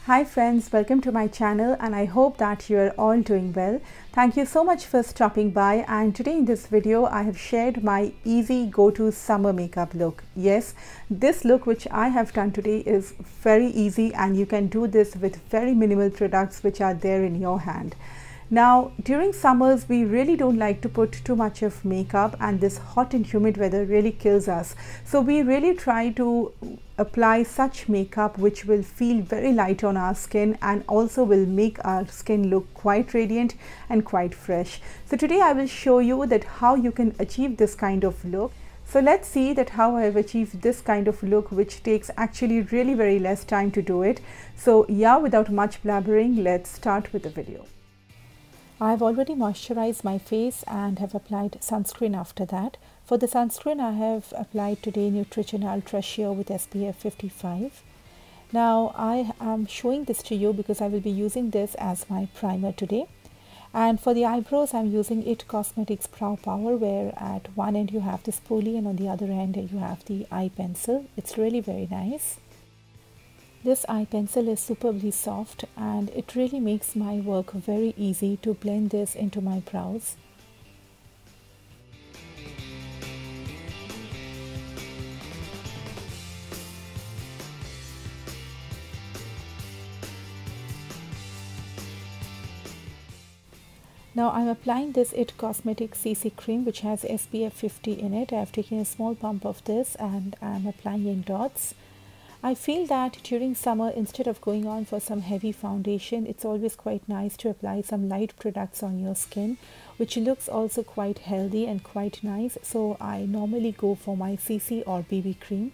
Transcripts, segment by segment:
Hi friends, welcome to my channel and I hope that you are all doing well. Thank you so much for stopping by, and today in this video I have shared my easy go-to summer makeup look. Yes, this look which I have done today is very easy and you can do this with very minimal products which are there in your hand. Now during summers we really don't like to put too much of makeup, and this hot and humid weather really kills us. So we really try to apply such makeup which will feel very light on our skin and also will make our skin look quite radiant and quite fresh. So today I will show you that how you can achieve this kind of look. So let's see that how I have achieved this kind of look, which takes actually really very less time to do it. So yeah, without much blabbering, let's start with the video. I've already moisturized my face and have applied sunscreen after that. For the sunscreen, I have applied today Nutrition Ultra Sheer with SPF 55. Now I am showing this to you because I will be using this as my primer today. And for the eyebrows, I'm using It Cosmetics Brow Power, where at one end you have the spoolie and on the other end you have the eye pencil. It's really very nice. This eye pencil is superbly soft and it really makes my work very easy to blend this into my brows. Now I'm applying this It Cosmetics CC cream which has SPF 50 in it. I've taken a small pump of this and I'm applying in dots. I feel that during summer, instead of going on for some heavy foundation, it's always quite nice to apply some light products on your skin, which looks also quite healthy and quite nice. So I normally go for my CC or BB cream.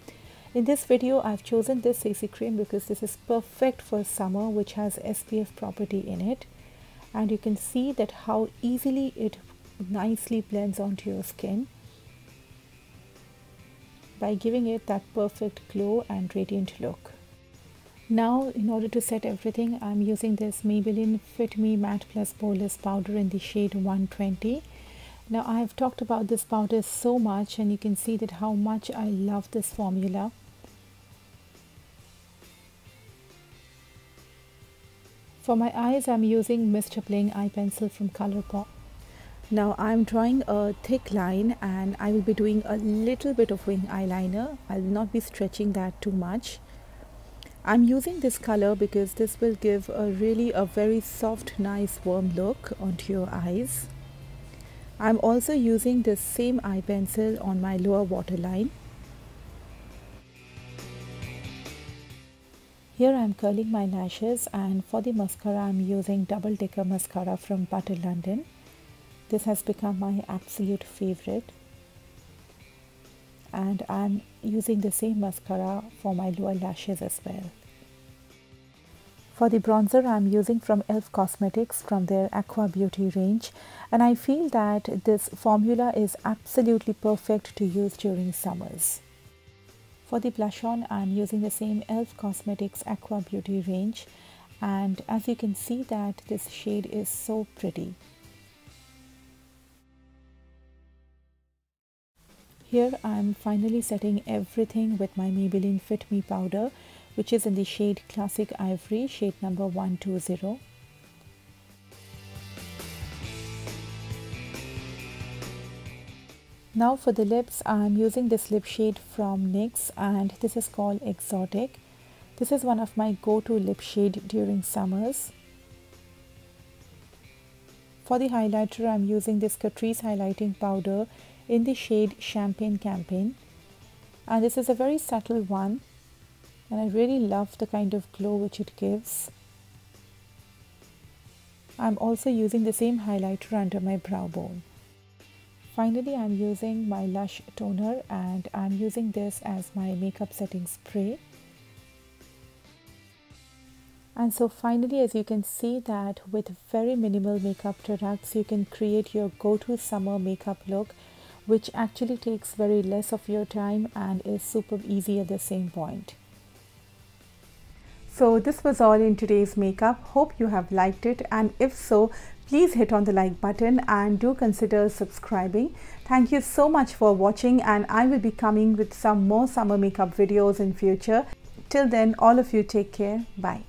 In this video, I've chosen this CC cream because this is perfect for summer, which has SPF property in it. And you can see that how easily it nicely blends onto your skin by giving it that perfect glow and radiant look. Now in order to set everything, I'm using this Maybelline Fit Me Matte Plus Boleless powder in the shade 120. Now I have talked about this powder so much and you can see that how much I love this formula. For my eyes, I'm using Mr. Bling eye pencil from Colourpop. Now I'm drawing a thick line and I will be doing a little bit of wing eyeliner. I will not be stretching that too much. I'm using this color because this will give a very soft, nice warm look onto your eyes. I'm also using this same eye pencil on my lower waterline. Here I'm curling my lashes, and for the mascara I'm using Double Decker Mascara from Butter London. This has become my absolute favorite, and I'm using the same mascara for my lower lashes as well. For the bronzer, I'm using from e.l.f. Cosmetics from their Aqua Beauty range, and I feel that this formula is absolutely perfect to use during summers. For the blush on, I'm using the same e.l.f. Cosmetics Aqua Beauty range, and as you can see that this shade is so pretty. Here I'm finally setting everything with my Maybelline Fit Me powder, which is in the shade Classic Ivory, shade number 120. Now for the lips, I'm using this lip shade from NYX and this is called Exotic. This is one of my go-to lip shade during summers. For the highlighter, I'm using this Catrice highlighting powder in the shade Champagne Campaign, and this is a very subtle one and I really love the kind of glow which it gives. I'm also using the same highlighter under my brow bone. Finally, I'm using my Lush toner and I'm using this as my makeup setting spray. And so finally, as you can see that with very minimal makeup products, you can create your go-to summer makeup look, which actually takes very less of your time and is super easy at the same point. So this was all in today's makeup. Hope you have liked it, and if so, please hit on the like button and do consider subscribing. Thank you so much for watching, and I will be coming with some more summer makeup videos in future. Till then, all of you take care. Bye.